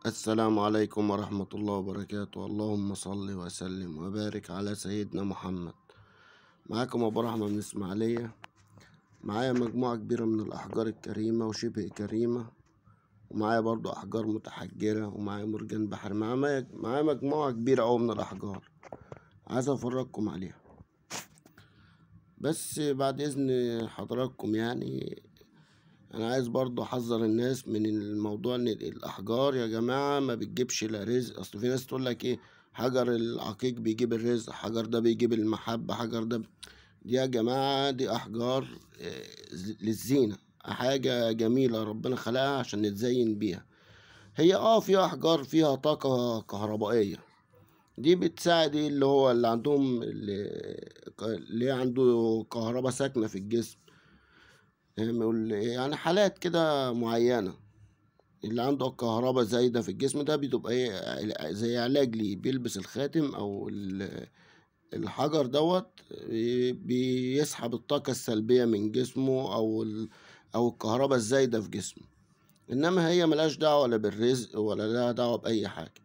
السلام عليكم ورحمة الله وبركاته. اللهم صل وسلم وبارك على سيدنا محمد. معاكم أبو رحمة من إسماعيلية. معايا مجموعة كبيرة من الأحجار الكريمة وشبه كريمة، ومعايا برضو أحجار متحجرة، ومعايا مرجان بحر. معايا مجموعة كبيرة أوي من الأحجار، عايز أفرجكم عليها. بس بعد إذن حضراتكم يعني انا عايز برضو احذر الناس من الموضوع ان الاحجار يا جماعة ما بتجيبش لا رزق. اصل في ناس تقول لك ايه، حجر العقيق بيجيب الرزق، حجر ده بيجيب المحبة، حجر ده دي يا جماعة دي احجار للزينة، حاجة جميلة ربنا خلقها عشان نتزين بيها. هي في احجار فيها طاقة كهربائية، دي بتساعد اللي هو اللي عندهم اللي عنده كهرباء ساكنة في الجسم، يعني حالات كده معينة. اللي عنده كهرباء زايدة في الجسم ده بتبقى زي علاج ليه، بيلبس الخاتم أو الحجر دوت بيسحب الطاقة السلبية من جسمه أو الكهرباء الزايدة في جسمه. إنما هي ملهاش دعوة ولا بالرزق ولا لها دعوة بأي حاجة،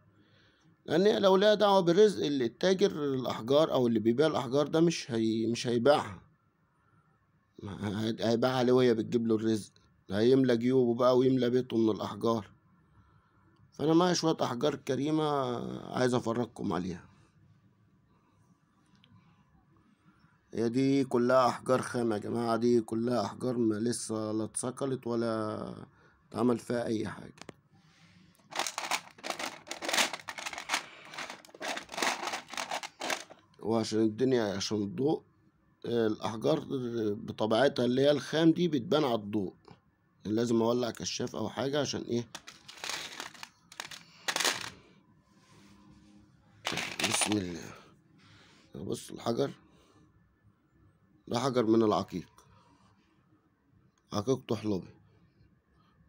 لأن لو لها دعوة بالرزق اللي التاجر الأحجار أو اللي بيبيع الأحجار ده مش هيبيعها. هيبيعها ليه وهي بتجيب له الرزق؟ هيملى جيوبه بقى ويملى بيته من الأحجار. فأنا معايا شوية أحجار كريمة عايز أفرجكم عليها. هي دي كلها أحجار خام يا جماعة، دي كلها أحجار ما لسه لا اتسكلت ولا اتعمل فيها أي حاجة. وعشان الدنيا عشان الضوء، الأحجار بطبيعتها اللي هي الخام دي بتبان على الضوء، لازم أولع كشاف أو حاجة عشان إيه. بسم الله. بص الحجر ده حجر من العقيق، عقيق طحلبي.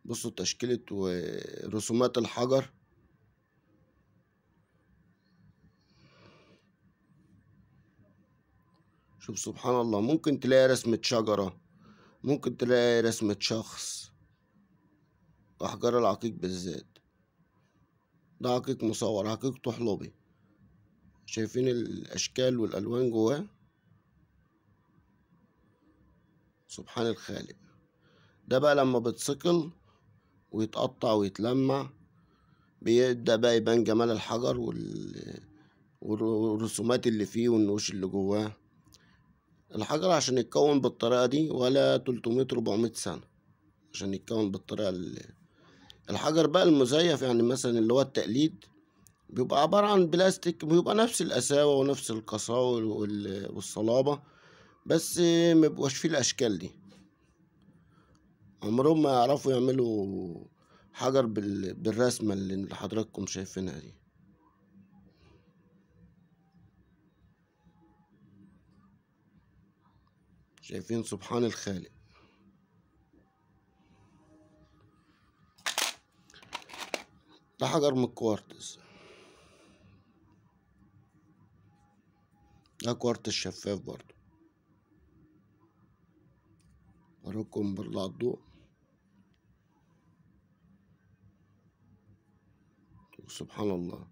بصوا تشكيلة ورسومات الحجر. شوف سبحان الله، ممكن تلاقي رسمة شجرة، ممكن تلاقي رسمة شخص. أحجار العقيق بالذات ده عقيق مصور، عقيق طحلبي. شايفين الأشكال والألوان جواه؟ سبحان الخالق. ده بقى لما بتسقل ويتقطع ويتلمع بيبدأ بقى يبان جمال الحجر والرسومات اللي فيه والنقوش اللي جواه. الحجر عشان يتكون بالطريقة دي ولا 300-400 سنة عشان يتكون بالطريقة الحجر بقى المزيف، يعني مثلا اللي هو التقليد، بيبقى عبارة عن بلاستيك، بيبقى نفس القساوة ونفس القساوة والصلابة، بس مبيبقاش فيه الأشكال دي. عمرهم ما يعرفوا يعملوا حجر بالرسمة اللي حضراتكم شايفينها دي. شايفين سبحان الخالق. ده حجر من الكوارتز، ده كوارتز شفاف برضو. أراكم برضو على الضوء. سبحان الله.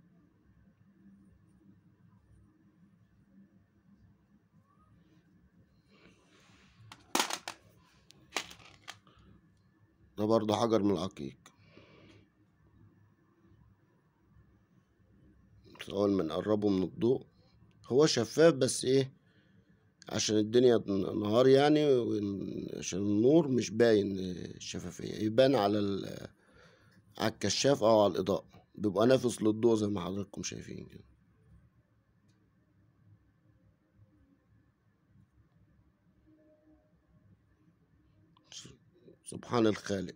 ده برضو حجر من العقيق. أول ما نقربه من الضوء هو شفاف، بس إيه، عشان الدنيا نهار يعني، عشان النور مش باين الشفافية، يبان على الكشاف أو على الإضاءة، بيبقى نافذ للضوء زي ما حضراتكم شايفين كده. سبحان الخالق.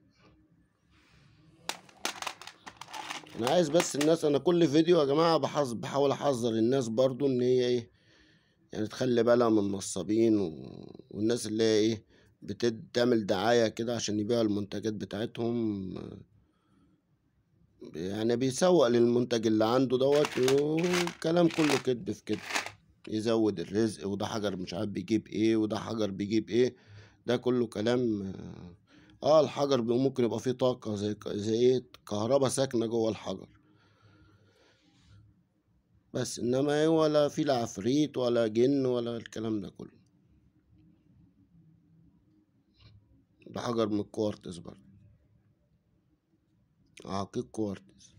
انا عايز بس الناس، انا كل فيديو يا جماعه بحاول احذر الناس برضو ان هي ايه، يعني تخلي بالها من النصابين والناس اللي هي ايه بتعمل دعايه كده عشان يبيعوا المنتجات بتاعتهم. يعني بيسوق للمنتج اللي عنده دوت، والكلام كله كدب في كدب، يزود الرزق، وده حجر مش عارف بيجيب ايه، وده حجر بيجيب ايه. ده كله كلام الحجر ممكن يبقى فيه طاقة زي ايه كهربا ساكنة جوه الحجر، بس انما ايه ولا فيه لا عفريت ولا جن ولا الكلام ده كله. ده حجر من الكوارتز برضه، عقيق كوارتز.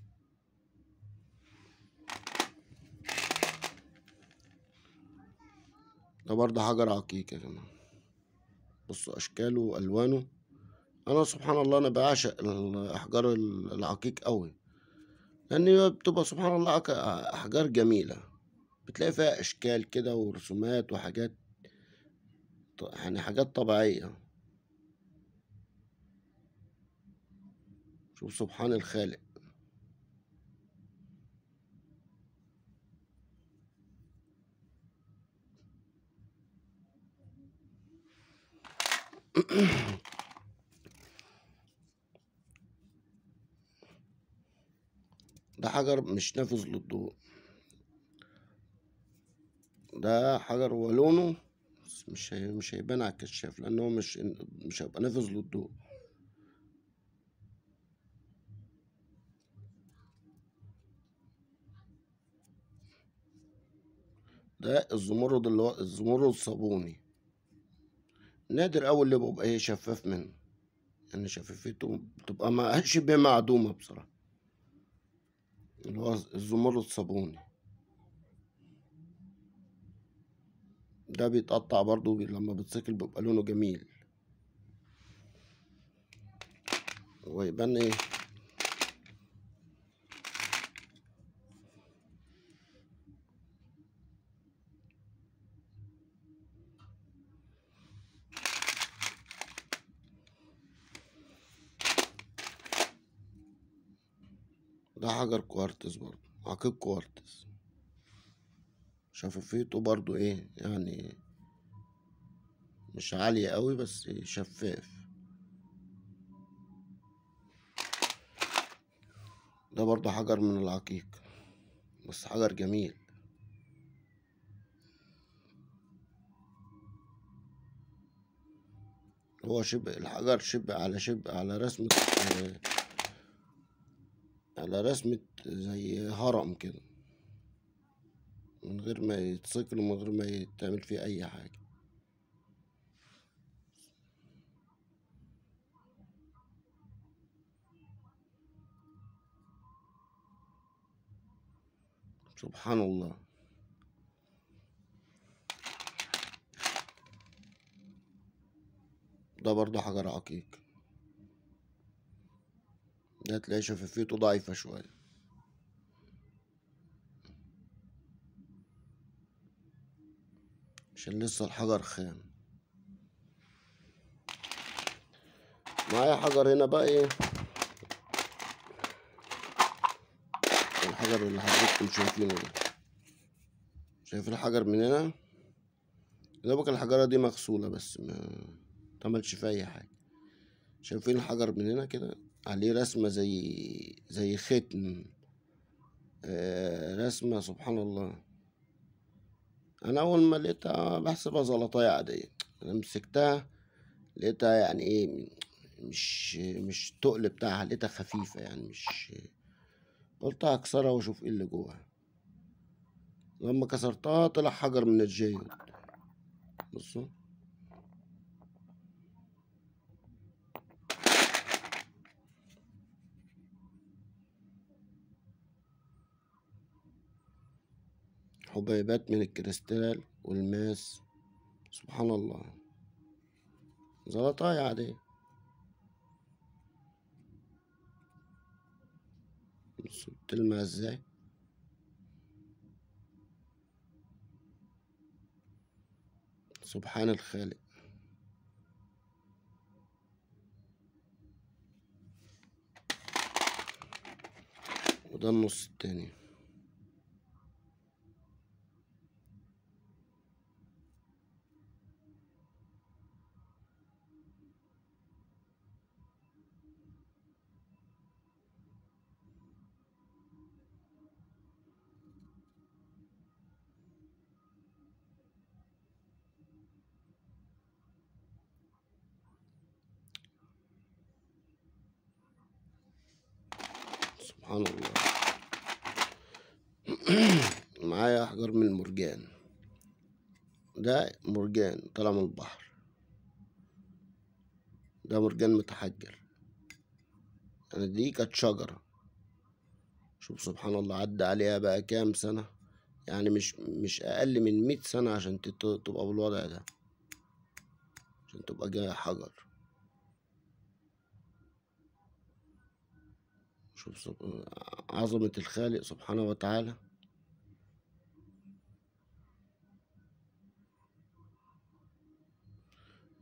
ده برضه حجر عقيق يا جماعة، بصوا أشكاله وألوانه. أنا سبحان الله أنا بعشق الأحجار العقيق أوي، لأن هي بتبقى سبحان الله أحجار جميلة، بتلاقي فيها أشكال كده ورسومات وحاجات، يعني حاجات طبيعية. شوف سبحان الخالق. ده حجر مش نافذ للضوء، ده حجر ولونه مش هيبان على الكشاف، لأنه مش هيبقى نافذ للضوء. ده الزمرد اللي هو الزمرد الصابوني، نادر أوي اللي بيبقى ايه شفاف منه، يعني شفافيته بتبقى شبه معدومة بصراحة، اللي هو الزمرد الصابوني. ده بيتقطع برضو لما بيتسكل بيبقى لونه جميل ويبان ايه. ده حجر كوارتز برضو، عقيق كوارتز، شفافيته برضو ايه يعني مش عالية قوي بس شفاف. ده برضو حجر من العقيق، بس حجر جميل. هو شبه الحجر شبه على رسمة على رسمة زي هرم كده، من غير ما يتسكل ومن غير ما يتعمل فيه أي حاجة. سبحان الله. ده برضه حجر عقيق، ده تلاقي شفافيته ضعيفة شوية، عشان لسه الحجر خام. معايا حجر هنا بقى ايه، الحجر اللي حضرتكم شايفينه ده، شايف الحجر من هنا، ده بقى الحجرة دي مغسولة بس ما تعملش فيها أي حاجة. شايفين الحجر من هنا كده عليه رسمة زي ختم، رسمة سبحان الله. أنا أول ما لقيتها بحسبها زلطاية عادية، أنا مسكتها لقيتها يعني إيه مش تقل بتاعها، لقيتها خفيفة يعني مش. قلت هكسرها وأشوف إيه اللي جواها. لما كسرتها طلع حجر من الجيد. بصوا حبيبات من الكريستال والماس، سبحان الله، زلطاية عادية. بصوا بتلمع ازاي، سبحان الخالق. وده النص التاني. سبحان الله. معايا أحجار من المرجان، ده مرجان طالع من البحر، ده مرجان متحجر. يعني دي كانت شجرة، شوف سبحان الله عدى عليها بقى كام سنة، يعني مش أقل من 100 سنة عشان تبقى بالوضع ده، عشان تبقى جاية حجر. شوف عظمة الخالق سبحانه وتعالى.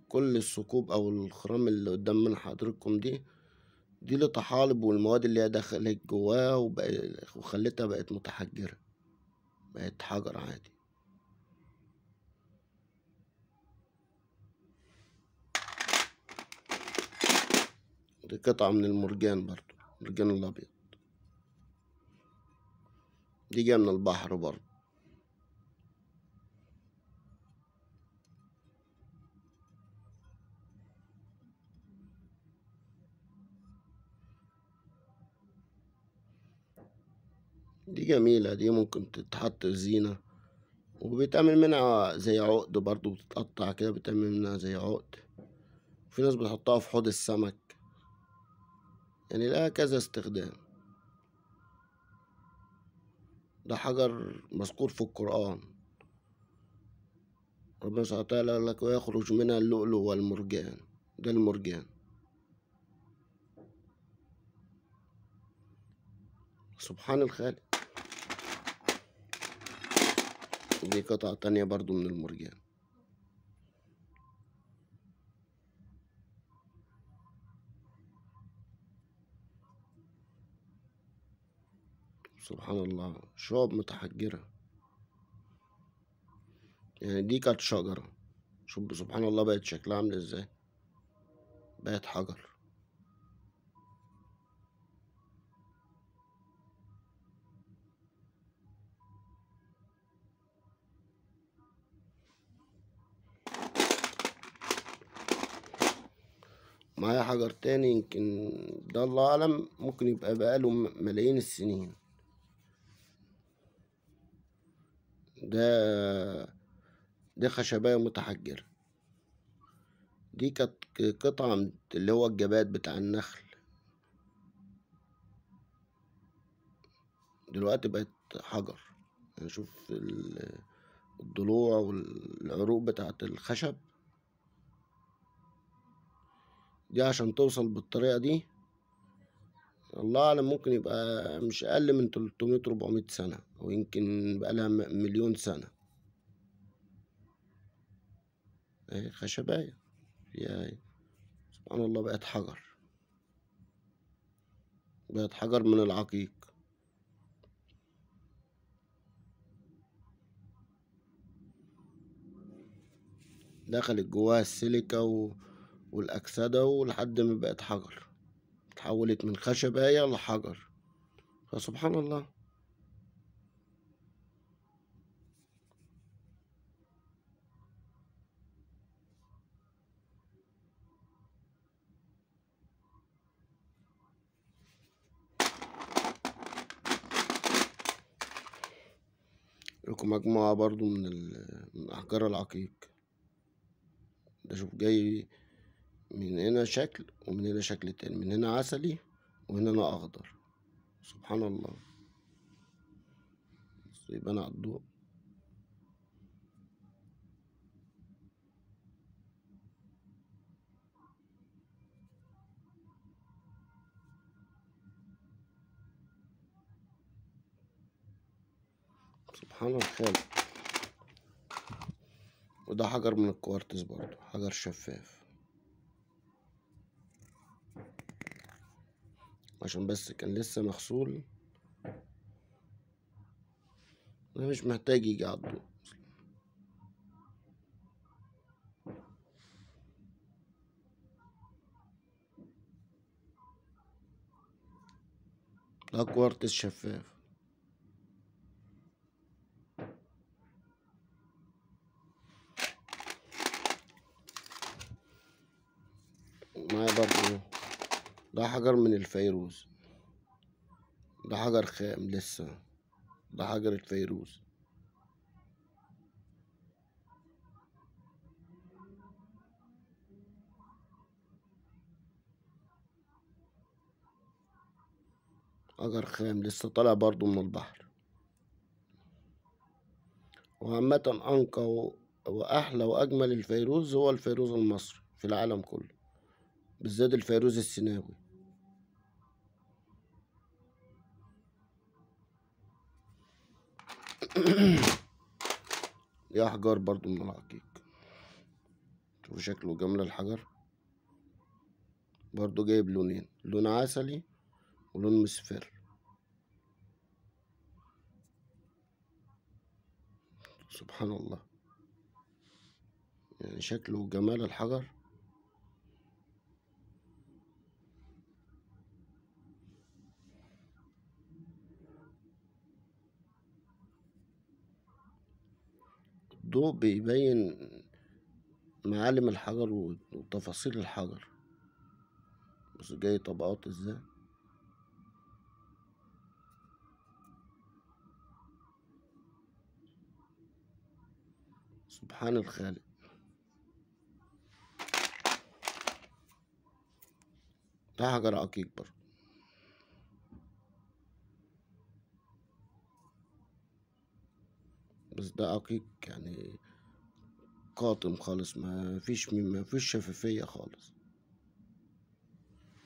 كل الثقوب أو الخرام اللي قدام من حضرتكم دي لطحالب، والمواد اللي هي دخلت جواه وخلتها بقت متحجرة، بقت حجر عادي. دي قطعة من المرجان برضو، المرجان الأبيض، دي جاية من البحر برضو. دي جميلة، دي ممكن تتحط زينة، وبيتعمل منها زي عقد برضو، بتتقطع كده بيتعمل منها زي عقد. في ناس بتحطها في حوض السمك، يعني لها كذا استخدام. ده حجر مذكور في القرآن، ربنا سبحانه وتعالى قال لك ويخرج منها اللؤلؤ والمرجان، ده المرجان. سبحان الخالق. دي قطعة تانية برضو من المرجان. سبحان الله، شعب متحجرة. يعني دي كانت شجرة، شوف سبحان الله بقت شكلها عامل ازاي، بقت حجر. معايا حجر تاني يمكن ده الله أعلم ممكن يبقى بقاله ملايين السنين. ده خشبية متحجرة، دي كانت قطعة من اللي هو الجبات بتاع النخل، دلوقتي بقت حجر. يعني شوف الضلوع والعروق بتاعت الخشب دي عشان توصل بالطريقة دي الله أعلم ممكن يبقى مش أقل من 300-400 سنة، أو يمكن بقالها مليون سنة. أهي خشباية فيها أهي. سبحان الله بقت حجر، بقت حجر من العقيق. دخلت جواها السيليكا والأكسدة ولحد ما بقت حجر، اتحولت من خشباية لحجر. فسبحان الله. لكم مجموعة برضو من أحجار العقيق. ده شوف جاي من هنا شكل ومن هنا شكل تاني، من هنا عسلي ومن هنا أخضر. سبحان الله، يبان على الضوء. سبحان الخالق. وده حجر من الكوارتز برضو، حجر شفاف، عشان بس كان لسه مغسول، ده مش محتاج يجي على الضوء. ده كوارتز شفاف. معايا برضو ده حجر من الفيروز، ده حجر خام لسه، ده حجر الفيروز. حجر خام لسه طالع برضو من البحر. وعامة أنقى وأحلى وأجمل الفيروز هو الفيروز المصري في العالم كله، بالذات الفيروز السيناوي. دي أحجار برضو من العقيق. شوفوا شكله جمال الحجر، برضو جايب لونين، لون عسلي ولون مصفر. سبحان الله، يعني شكله جمال الحجر. الضوء بيبين معالم الحجر وتفاصيل الحجر. بص جاي طبقات ازاي. سبحان الخالق. ده حجر عقيق برضه، بس ده عقيق يعني قاتم خالص، ما فيش شفافية خالص،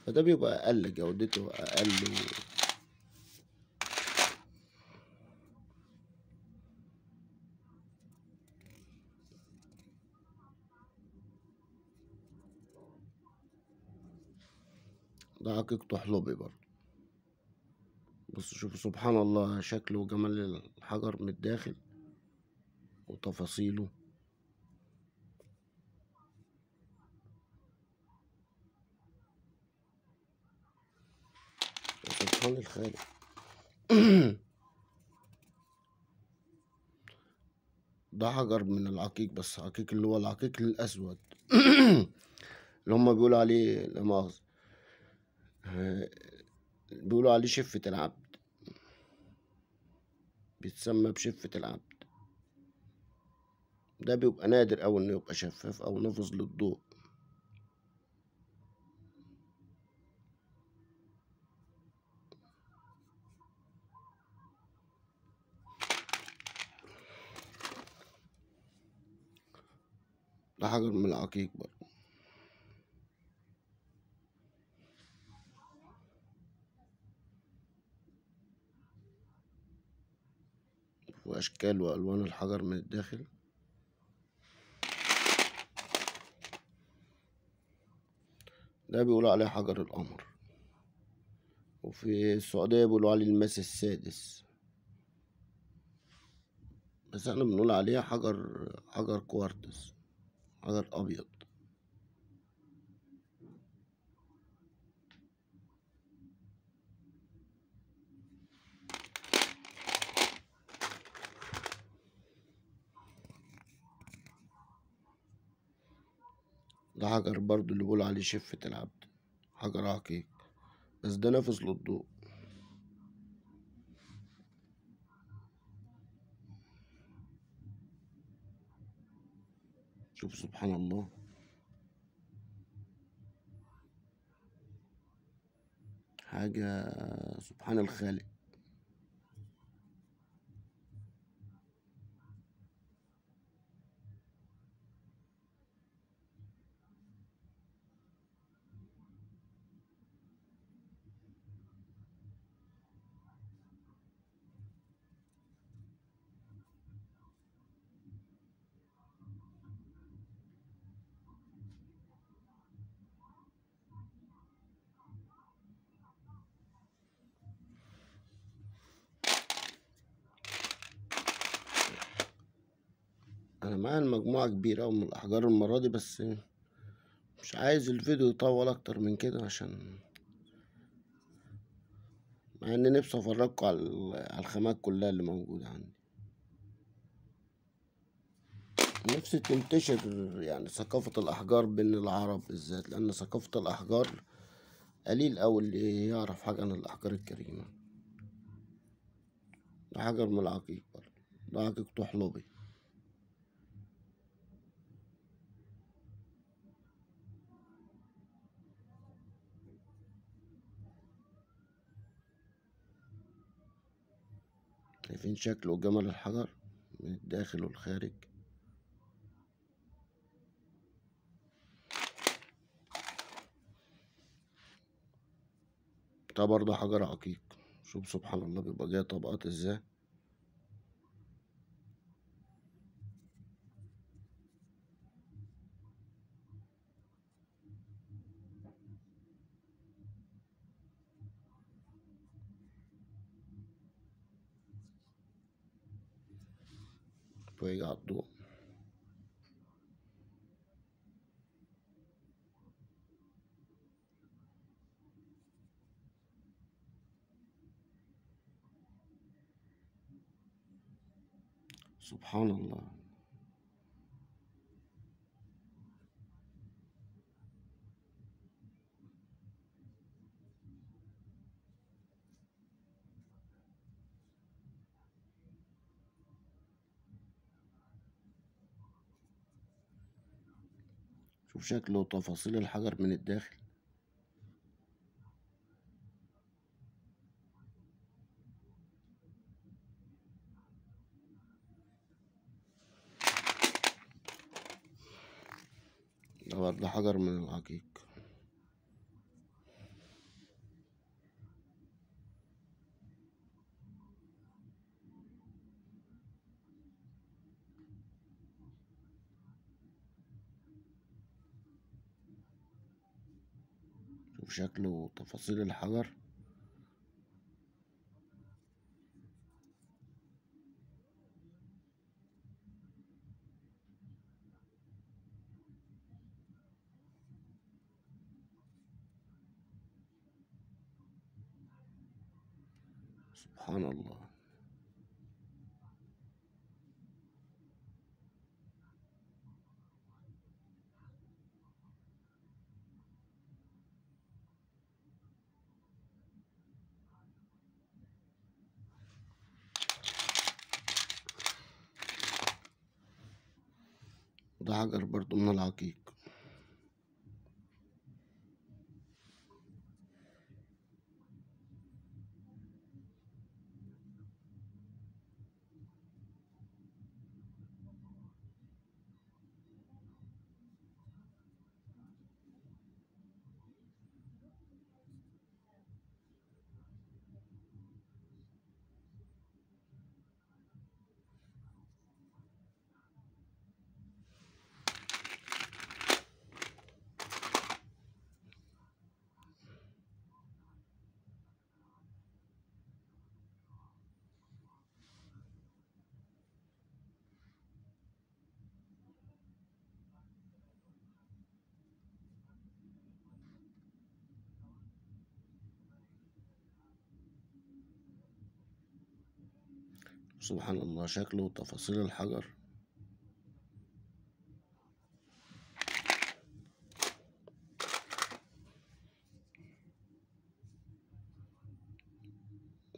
فده بيبقى أقل، جودته أقل ده عقيق طحلبي برضه. بص شوف سبحان الله، شكله وجمال الحجر من الداخل وتفاصيله. سبحان الخالق. ده حجر من العقيق، بس عقيق اللي هو العقيق الأسود. اللي هما بيقولوا عليه لا مؤاخذة، بيقولوا عليه شفة العبد، بيتسمى بشفة العبد. ده بيبقى نادر أوي إنه يبقى شفاف أو نافذ للضوء. ده حجر من العقيق برضه، وأشكال وألوان الحجر من الداخل. ده بيقولوا عليه حجر القمر، وفي السعودية بيقولوا عليه الماس السادس، بس احنا بنقول عليه حجر كوارتز، حجر أبيض. ده حجر برضو اللي بيقولوا عليه شفة العبد، حجر عقيق، بس ده نافذ للضوء. شوف سبحان الله، حاجة سبحان الخالق. أنا معايا المجموعة كبيرة أوي من الأحجار المرة دي، بس مش عايز الفيديو يطول أكتر من كده، عشان مع إني نفسي أفرجكوا على الخامات كلها اللي موجودة عندي. نفسي تنتشر يعني ثقافة الأحجار بين العرب بالذات، لأن ثقافة الأحجار قليل أوي اللي يعرف حاجة عن الأحجار الكريمة. ده حجر من العقيق برضه، ده عقيق طحلبي. شايفين شكله جمل الحجر من الداخل والخارج. ده برضه حجر عقيق. شوف سبحان الله بيبقى جاي طبقات ازاي. ويجي على الضوء. سبحان الله. شوف شكله وتفاصيل الحجر من الداخل. ده برضه حجر من العقيق. شوف شكله وتفاصيل الحجر. سبحان الله. ده حجر برضه من العقيق. سبحان الله شكله وتفاصيل الحجر.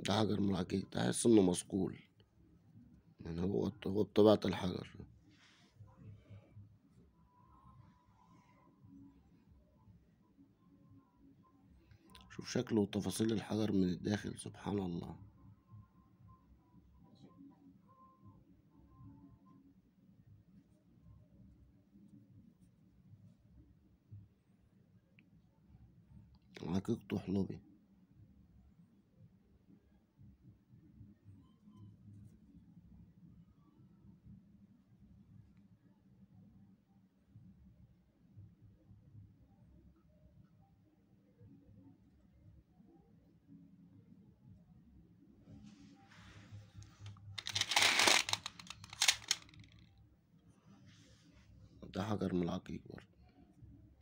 ده حجر من العقيق. تحس انه مصقول، يعني هو بطبيعة الحجر. شوف شكله وتفاصيل الحجر من الداخل. سبحان الله. عقيق طحلبي. ده حجر من العقيق برضه.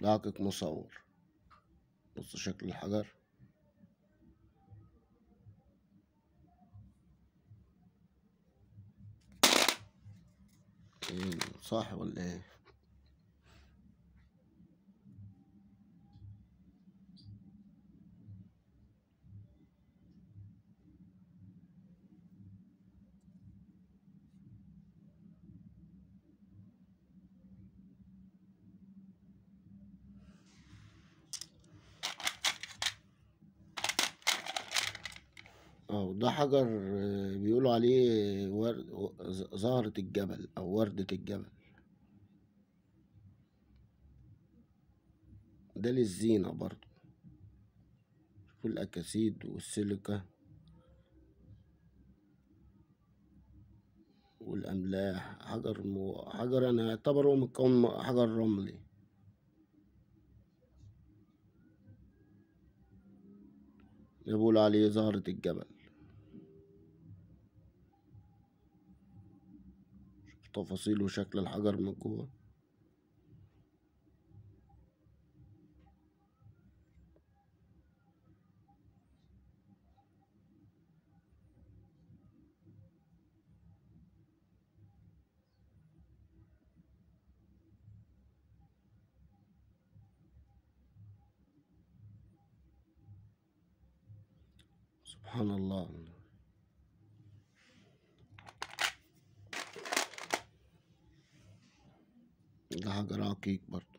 ده عقيق مصور. بص شكل الحجر. إيه، صح ولا ايه؟ ده حجر بيقولوا عليه زهرة الجبل أو وردة الجبل. ده للزينة برضو. شوفوا الأكاسيد والسيليكا والأملاح. حجر أنا أعتبره مكون حجر رملي. بيقولوا عليه زهرة الجبل. شوف تفاصيل وشكل الحجر من جوه. سبحان الله. ده حجر عقيق برضو.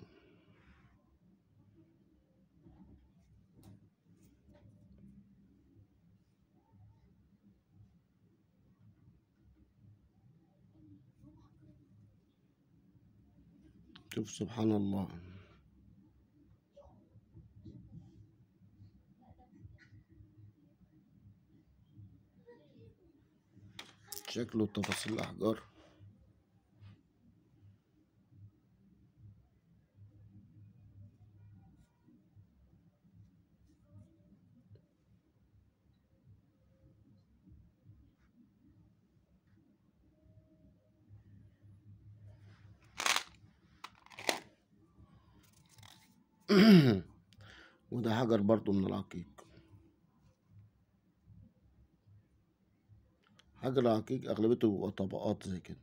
شوف سبحان الله. شكله وتفاصيل الأحجار. وده حجر برضو من العقيق. حجر العقيق أغلبيته بيبقى طبقات زي كده،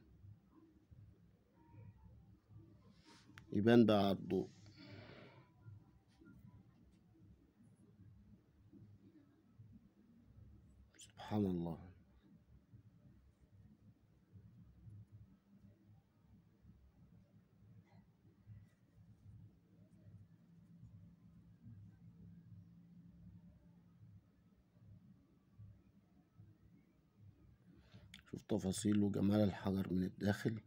يبان بقى على الضوء. سبحان الله. شوف تفاصيل وجمال الحجر من الداخل.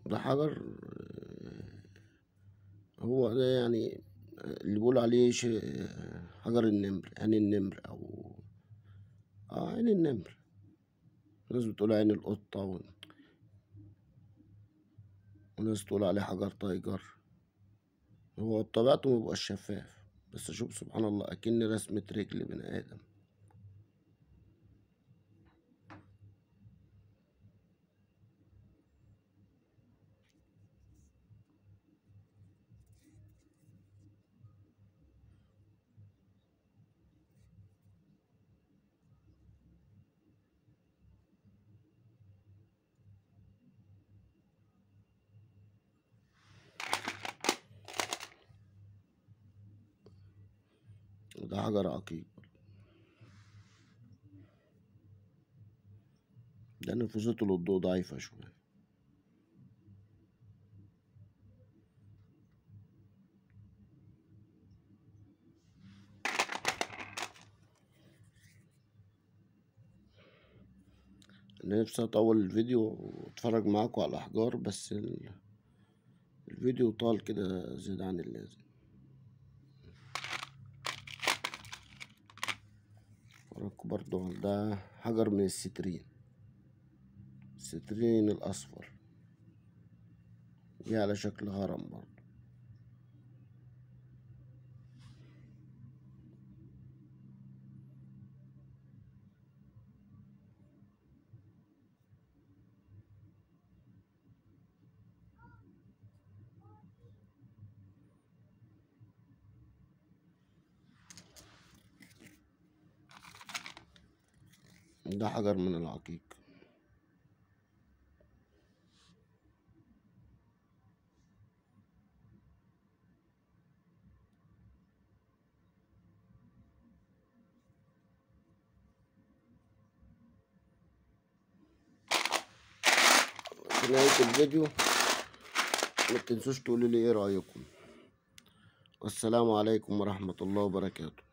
ده حجر هو ده يعني اللي بيقول عليه حجر النمر، عين النمر أو عين النمر. ناس بتقول عين القطة وناس تقول عليه حجر تايجر. هو بطبيعته مبيبقاش شفاف، بس شوف سبحان الله أكن رسمة رجل بني آدم. وده حجر عقيق. ده نفوذته للضوء ضعيفة شوية. أنا نفسي أطول الفيديو وأتفرج معاكم على الأحجار، بس الفيديو طال كده زيادة عن اللازم. أفرجكم برضو على ده حجر من السترين الأصفر، جه على شكل هرم برضو. ده حجر من العقيق. في نهاية الفيديو ما تنسوش تقولوا لي ايه رأيكم. والسلام عليكم ورحمة الله وبركاته.